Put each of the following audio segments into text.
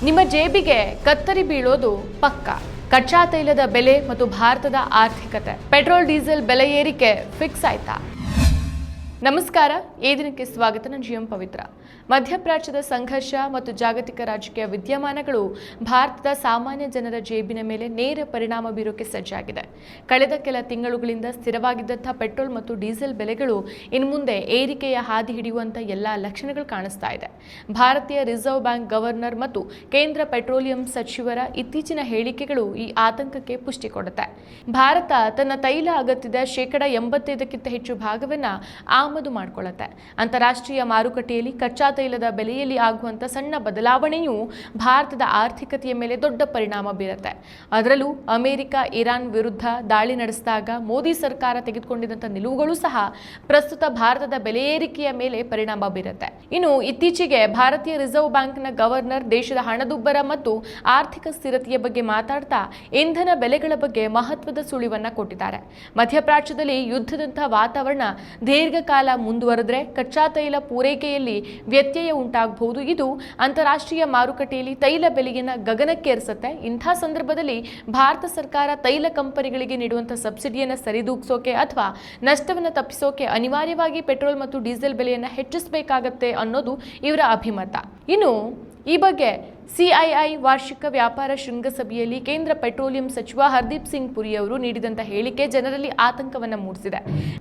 ನಿಮ್ಮ ಜೇಬಿಗೆ ಕತ್ತರಿ ಬೀಳೋದು ಪಕ್ಕ. ಕಚ್ಚಾ ತೈಲದ ಬೆಲೆ ಮತ್ತು ಭಾರತದ ಆರ್ಥಿಕತೆ. ಪೆಟ್ರೋಲ್ ಡೀಸೆಲ್ ಬೆಲೆ ಏರಿಕೆ ಫಿಕ್ಸ್ ಆಯ್ತಾ? ನಮಸ್ಕಾರ, ಈ ದಿನಕ್ಕೆ ಸ್ವಾಗತ. ನಾನು ಜಿಎಂ ಪವಿತ್ರ. ಮಧ್ಯಪ್ರಾಚ್ಯದ ಸಂಘರ್ಷ ಮತ್ತು ಜಾಗತಿಕ ರಾಜಕೀಯ ವಿದ್ಯಮಾನಗಳು ಭಾರತದ ಸಾಮಾನ್ಯ ಜನರ ಜೇಬಿನ ಮೇಲೆ ನೇರ ಪರಿಣಾಮ ಬೀರೋಕೆ ಸಜ್ಜಾಗಿದೆ. ಕಳೆದ ಕೆಲ ತಿಂಗಳುಗಳಿಂದ ಸ್ಥಿರವಾಗಿದ್ದಂಥ ಪೆಟ್ರೋಲ್ ಮತ್ತು ಡೀಸೆಲ್ ಬೆಲೆಗಳು ಇನ್ನು ಮುಂದೆ ಏರಿಕೆಯ ಹಾದಿ ಹಿಡಿಯುವಂಥ ಎಲ್ಲ ಲಕ್ಷಣಗಳು ಕಾಣಿಸ್ತಾ ಇದೆ. ಭಾರತೀಯ ರಿಸರ್ವ್ ಬ್ಯಾಂಕ್ ಗವರ್ನರ್ ಮತ್ತು ಕೇಂದ್ರ ಪೆಟ್ರೋಲಿಯಂ ಸಚಿವರ ಇತ್ತೀಚಿನ ಹೇಳಿಕೆಗಳು ಈ ಆತಂಕಕ್ಕೆ ಪುಷ್ಟಿ ಕೊಡುತ್ತೆ. ಭಾರತ ತನ್ನ ತೈಲ ಅಗತ್ಯದ 85% ಹೆಚ್ಚು ಭಾಗವನ್ನು ಆಮದು ಮಾಡಿಕೊಳ್ಳುತ್ತೆ. ಅಂತಾರಾಷ್ಟ್ರೀಯ ಮಾರುಕಟ್ಟೆಯಲ್ಲಿ ಕಚ್ಚಾ ತೈಲದ ಬೆಲೆಯಲ್ಲಿ ಆಗುವಂಥ ಸಣ್ಣ ಬದಲಾವಣೆಯು ಭಾರತದ ಆರ್ಥಿಕತೆಯ ಮೇಲೆ ದೊಡ್ಡ ಪರಿಣಾಮ ಬೀರುತ್ತೆ. ಅದರಲ್ಲೂ ಅಮೆರಿಕ ಇರಾನ್ ವಿರುದ್ಧ ದಾಳಿ ನಡೆಸಿದಾಗ ಮೋದಿ ಸರ್ಕಾರ ತೆಗೆದುಕೊಂಡಿದ್ದಂಥ ನಿಲುವುಗಳು ಸಹ ಪ್ರಸ್ತುತ ಭಾರತದ ಬೆಲೆ ಏರಿಕೆಯ ಮೇಲೆ ಪರಿಣಾಮ ಬೀರುತ್ತೆ. ಇನ್ನು ಇತ್ತೀಚೆಗೆ ಭಾರತೀಯ ರಿಸರ್ವ್ ಬ್ಯಾಂಕ್ನ ಗವರ್ನರ್ ದೇಶದ ಹಣದುಬ್ಬರ ಮತ್ತು ಆರ್ಥಿಕ ಸ್ಥಿರತೆಯ ಬಗ್ಗೆ ಮಾತಾಡ್ತಾ ಇಂಧನ ಬೆಲೆಗಳ ಬಗ್ಗೆ ಮಹತ್ವದ ಸುಳಿವನ್ನ ಕೊಟ್ಟಿದ್ದಾರೆ. ಮಧ್ಯಪ್ರಾಚ್ಯದಲ್ಲಿ ಯುದ್ಧದಂಥ ವಾತಾವರಣ ದೀರ್ಘಕಾಲ ಮುಂದುವರೆದ್ರೆ ಕಚ್ಚಾ ತೈಲ ಪೂರೈಕೆಯಲ್ಲಿ ವ್ಯತ್ಯಯ ಉಂಟಾಗಬಹುದು. ಇದು ಅಂತಾರಾಷ್ಟ್ರೀಯ ಮಾರುಕಟ್ಟೆಯಲ್ಲಿ ತೈಲ ಬೆಲೆಯನ್ನು ಗಗನಕ್ಕೇರಿಸುತ್ತೆ. ಇಂಥ ಸಂದರ್ಭದಲ್ಲಿ ಭಾರತ ಸರ್ಕಾರ ತೈಲ ಕಂಪನಿಗಳಿಗೆ ನೀಡುವಂತಹ ಸಬ್ಸಿಡಿಯನ್ನು ಸರಿದೂಗಿಸೋಕೆ ಅಥವಾ ನಷ್ಟವನ್ನು ತಪ್ಪಿಸೋಕೆ ಅನಿವಾರ್ಯವಾಗಿ ಪೆಟ್ರೋಲ್ ಮತ್ತು ಡೀಸೆಲ್ ಬೆಲೆಯನ್ನು ಹೆಚ್ಚಿಸಬೇಕಾಗತ್ತೆ ಅನ್ನೋದು ಇವರ ಅಭಿಮತ. ಇನ್ನು ಈ ಬಗ್ಗೆ ಸಿಐಐ ವಾರ್ಷಿಕ ವ್ಯಾಪಾರ ಶೃಂಗಸಭೆಯಲ್ಲಿ ಕೇಂದ್ರ ಪೆಟ್ರೋಲಿಯಂ ಸಚಿವ ಹರ್ದೀಪ್ ಸಿಂಗ್ ಪುರಿ ಅವರು ನೀಡಿದಂಥ ಹೇಳಿಕೆ ಜನರಲ್ಲಿ ಆತಂಕವನ್ನು ಮೂಡಿಸಿದೆ.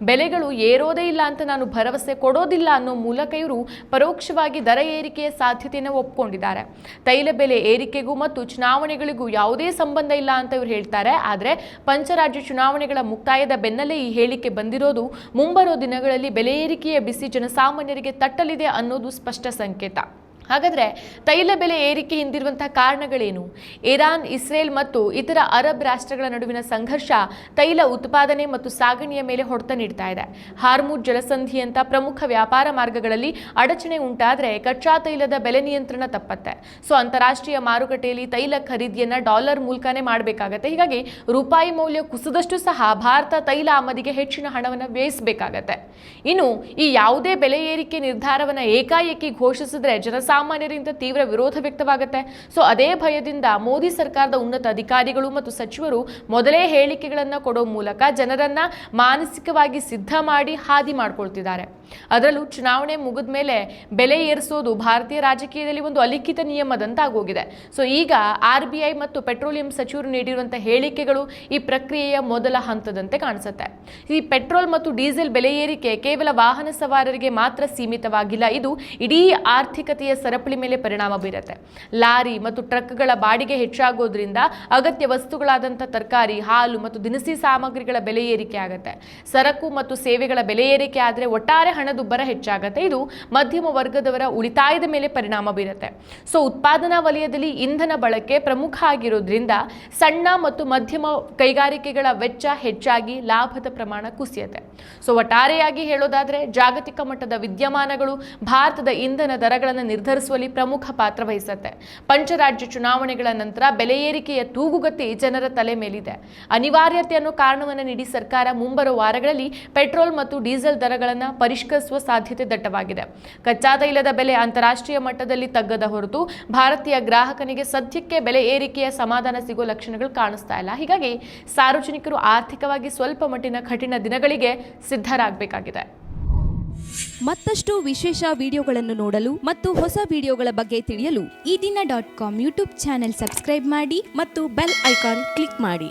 ಬೆಲೆಗಳು ಏರೋದೇ ಇಲ್ಲ ಅಂತ ನಾನು ಭರವಸೆ ಕೊಡೋದಿಲ್ಲ ಅನ್ನೋ ಮೂಲಕ ಇವರು ಪರೋಕ್ಷವಾಗಿ ದರ ಏರಿಕೆಯ ಸಾಧ್ಯತೆಯನ್ನು ಒಪ್ಪಿಕೊಂಡಿದ್ದಾರೆ. ತೈಲ ಬೆಲೆ ಏರಿಕೆಗೂ ಮತ್ತು ಚುನಾವಣೆಗಳಿಗೂ ಯಾವುದೇ ಸಂಬಂಧ ಇಲ್ಲ ಅಂತ ಇವರು ಹೇಳ್ತಾರೆ. ಆದರೆ ಪಂಚರಾಜ್ಯ ಚುನಾವಣೆಗಳ ಮುಕ್ತಾಯದ ಬೆನ್ನಲ್ಲೇ ಈ ಹೇಳಿಕೆ ಬಂದಿರೋದು ಮುಂಬರೋ ದಿನಗಳಲ್ಲಿ ಬೆಲೆ ಏರಿಕೆಯ ಬಿಸಿ ಜನಸಾಮಾನ್ಯರಿಗೆ ತಟ್ಟಲಿದೆ ಅನ್ನೋದು ಸ್ಪಷ್ಟ ಸಂಕೇತ. ಹಾಗಾದರೆ ತೈಲ ಬೆಲೆ ಏರಿಕೆ ಹಿಂದಿರುವಂತಹ ಕಾರಣಗಳೇನು? ಇರಾನ್, ಇಸ್ರೇಲ್ ಮತ್ತು ಇತರ ಅರಬ್ ರಾಷ್ಟ್ರಗಳ ನಡುವಿನ ಸಂಘರ್ಷ ತೈಲ ಉತ್ಪಾದನೆ ಮತ್ತು ಸಾಗಣೆಯ ಮೇಲೆ ಹೊಡೆತ ನೀಡ್ತಾ ಇದೆ. ಹಾರ್ಮುಜ್ ಜಲಸಂಧಿಯಂಥ ಪ್ರಮುಖ ವ್ಯಾಪಾರ ಮಾರ್ಗಗಳಲ್ಲಿ ಅಡಚಣೆ ಉಂಟಾದರೆ ಕಚ್ಚಾ ತೈಲದ ಬೆಲೆ ನಿಯಂತ್ರಣ ತಪ್ಪತ್ತೆ. ಅಂತಾರಾಷ್ಟ್ರೀಯ ಮಾರುಕಟ್ಟೆಯಲ್ಲಿ ತೈಲ ಖರೀದಿಯನ್ನ ಡಾಲರ್ ಮೂಲಕನೇ ಮಾಡಬೇಕಾಗತ್ತೆ. ಹೀಗಾಗಿ ರೂಪಾಯಿ ಮೌಲ್ಯ ಕುಸಿದಷ್ಟು ಸಹ ಭಾರತ ತೈಲ ಆಮದಿಗೆ ಹೆಚ್ಚಿನ ಹಣವನ್ನು ವ್ಯಯಿಸಬೇಕಾಗತ್ತೆ. ಇನ್ನು ಈ ಯಾವುದೇ ಬೆಲೆ ಏರಿಕೆ ನಿರ್ಧಾರವನ್ನು ಏಕಾಏಕಿ ಘೋಷಿಸಿದ್ರೆ ಸಾಮಾನ್ಯರಿಂದ ತೀವ್ರ ವಿರೋಧ ವ್ಯಕ್ತವಾಗುತ್ತೆ. ಅದೇ ಭಯದಿಂದ ಮೋದಿ ಸರ್ಕಾರದ ಉನ್ನತ ಅಧಿಕಾರಿಗಳು ಮತ್ತು ಸಚಿವರು ಮೊದಲೇ ಹೇಳಿಕೆಗಳನ್ನು ಕೊಡೋ ಮೂಲಕ ಜನರನ್ನ ಮಾನಸಿಕವಾಗಿ ಸಿದ್ಧ ಮಾಡಿ ಹಾದಿ ಮಾಡ್ಕೊಳ್ತಿದ್ದಾರೆ. ಅದರಲ್ಲೂ ಚುನಾವಣೆ ಮುಗಿದ ಮೇಲೆ ಬೆಲೆ ಏರಿಸೋದು ಭಾರತೀಯ ರಾಜಕೀಯದಲ್ಲಿ ಒಂದು ಅಲಿಖಿತ ನಿಯಮದಂತಾಗೋಗಿದೆ. ಈಗ RBI ಮತ್ತು ಪೆಟ್ರೋಲಿಯಂ ಸಚಿವರು ನೀಡಿರುವಂತಹ ಹೇಳಿಕೆಗಳು ಈ ಪ್ರಕ್ರಿಯೆಯ ಮೊದಲ ಹಂತದಂತೆ ಕಾಣಿಸುತ್ತೆ. ಈ ಪೆಟ್ರೋಲ್ ಮತ್ತು ಡೀಸೆಲ್ ಬೆಲೆ ಏರಿಕೆ ಕೇವಲ ವಾಹನ ಸವಾರರಿಗೆ ಮಾತ್ರ ಸೀಮಿತವಾಗಿಲ್ಲ. ಇದು ಇಡೀ ಆರ್ಥಿಕತೆಯ ಸರಪಳಿ ಮೇಲೆ ಪರಿಣಾಮ ಬೀರುತ್ತೆ. ಲಾರಿ ಮತ್ತು ಟ್ರಕ್ಗಳ ಬಾಡಿಗೆ ಹೆಚ್ಚಾಗೋದ್ರಿಂದ ಅಗತ್ಯ ವಸ್ತುಗಳಾದಂಥ ತರಕಾರಿ, ಹಾಲು ಮತ್ತು ದಿನಸಿ ಸಾಮಗ್ರಿಗಳ ಬೆಲೆ ಏರಿಕೆ ಆಗುತ್ತೆ. ಸರಕು ಮತ್ತು ಸೇವೆಗಳ ಬೆಲೆ ಏರಿಕೆ ಆದರೆ ಒಟ್ಟಾರೆ ಹಣದುಬ್ಬರ ಹೆಚ್ಚಾಗುತ್ತೆ. ಇದು ಮಧ್ಯಮ ವರ್ಗದವರ ಉಳಿತಾಯದ ಮೇಲೆ ಪರಿಣಾಮ ಬೀರುತ್ತೆ. ಉತ್ಪಾದನಾ ವಲಯದಲ್ಲಿ ಇಂಧನ ಬಳಕೆ ಪ್ರಮುಖ ಆಗಿರೋದ್ರಿಂದ ಸಣ್ಣ ಮತ್ತು ಮಧ್ಯಮ ಕೈಗಾರಿಕೆಗಳ ವೆಚ್ಚ ಹೆಚ್ಚಾಗಿ ಲಾಭದ ಪ್ರಮಾಣ ಕುಸಿಯುತ್ತೆ. ಒಟ್ಟಾರೆಯಾಗಿ ಹೇಳೋದಾದ್ರೆ ಜಾಗತಿಕ ಮಟ್ಟದ ವಿದ್ಯಮಾನಗಳು ಭಾರತದ ಇಂಧನ ದರಗಳನ್ನು ನಿರ್ಧರಿಸುವಲ್ಲಿ ಪ್ರಮುಖ ಪಾತ್ರ ವಹಿಸುತ್ತೆ. ಪಂಚರಾಜ್ಯ ಚುನಾವಣೆಗಳ ನಂತರ ಬೆಲೆ ಏರಿಕೆಯ ತೂಗುಗತಿ ಜನರ ತಲೆ ಮೇಲಿದೆ. ಅನಿವಾರ್ಯತೆ ಅನ್ನೋ ಕಾರಣವನ್ನು ನೀಡಿ ಸರ್ಕಾರ ಮುಂಬರುವ ವಾರಗಳಲ್ಲಿ ಪೆಟ್ರೋಲ್ ಮತ್ತು ಡೀಸೆಲ್ ದರಗಳನ್ನು ಪರಿಷ್ಕರಿಸುವ ಸಾಧ್ಯತೆ ದಟ್ಟವಾಗಿದೆ. ಕಚ್ಚಾ ತೈಲದ ಬೆಲೆ ಅಂತಾರಾಷ್ಟ್ರೀಯ ಮಟ್ಟದಲ್ಲಿ ತಗ್ಗದ ಹೊರತು ಭಾರತೀಯ ಗ್ರಾಹಕನಿಗೆ ಸದ್ಯಕ್ಕೆ ಬೆಲೆ ಏರಿಕೆಯ ಸಮಾಧಾನ ಸಿಗೋ ಲಕ್ಷಣಗಳು ಕಾಣಿಸ್ತಾ ಇಲ್ಲ. ಹೀಗಾಗಿ ಸಾರ್ವಜನಿಕರು ಆರ್ಥಿಕವಾಗಿ ಸ್ವಲ್ಪ ಮಟ್ಟಿನ ಕಠಿಣ ದಿನಗಳಿಗೆ ಸಿದ್ಧರಾಗಬೇಕಾಗಿದೆ. ಮತ್ತಷ್ಟು ವಿಶೇಷ ವಿಡಿಯೋಗಳನ್ನು ನೋಡಲು ಮತ್ತು ಹೊಸ ವಿಡಿಯೋಗಳ ಬಗ್ಗೆ ತಿಳಿಯಲು ಈ ದಿನ .com ಯೂಟ್ಯೂಬ್ ಚಾನೆಲ್ ಸಬ್ಸ್ಕ್ರೈಬ್ ಮಾಡಿ ಮತ್ತು ಬೆಲ್ ಐಕಾನ್ ಕ್ಲಿಕ್ ಮಾಡಿ.